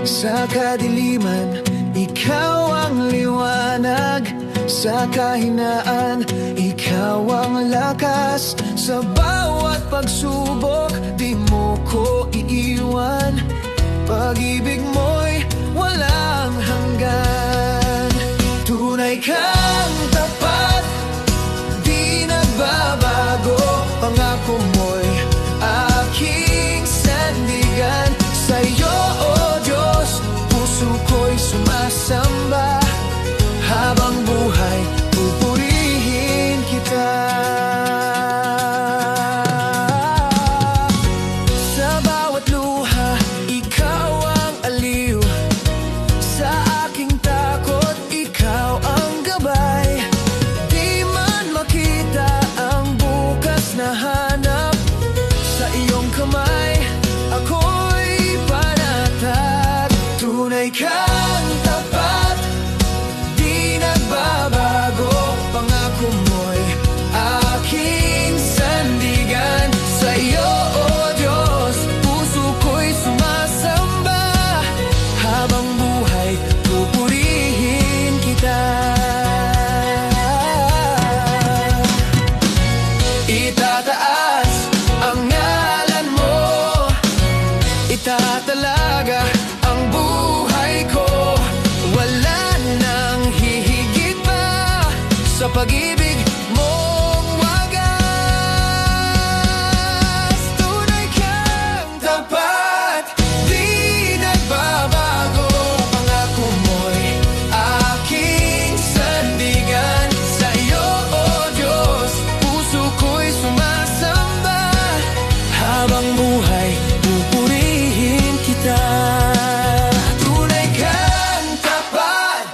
Sa kadiliman, ikaw ang liwanag. Sa kahinaan, ikaw ang lakas. Sa bawat pagsubok, di mo ko iiwan. Pag-ibig mo'y walang hanggan. Tunay kang tapat, di nagbabago. Pangako mo'y aking sandigan. Sa'yo, O Diyos, puso ko'y sumasamba. Habang buhay, pupurihin kita. Sa bawat luha, ikaw ang aliw. Sa aking takot, ikaw ang gabay. Di man makita ang bukas na hanap, sa iyong kamay, ako'y panatag. Tunay kang tapat, di nagbabago. Pangako mo'y aking sandigan. Sa'yo, O Diyos, puso ko'y sumasamba. Habang buhay, pupurihin kita. Itataas ang ngalan mo, itatalaga ang buhay ko. Wala nang hihigit pa sa pag-ibig mong wagas. Tunay kang tapat, di nagbabago. Pangako mo'y aking sandigan. Sa'yo, O Diyos, puso ko'y sumasamba. Habang buhay, pupurihin kita. Tunay kang tapat,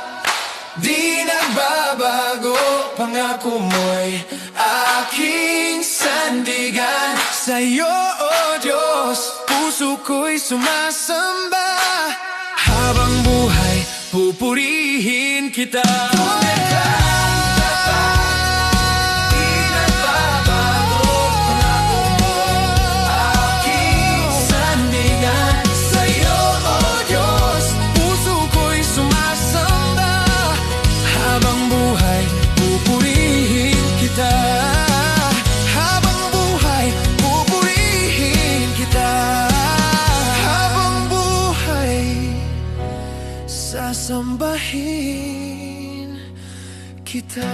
di nagbabago. Pangako mo'y aking sandigan. Sa'yo, O Diyos, puso ko'y sumasamba. Habang buhay, pupurihin kita. Tunay kang tapat, di nagbabago. Pangako mo'y aking sandigan. Sa'yo, O Diyos, puso ko'y sumasamba. Habang buhay, pupurihin kita. Habang buhay, pupurihin kita. Habang buhay, sasambahin kita.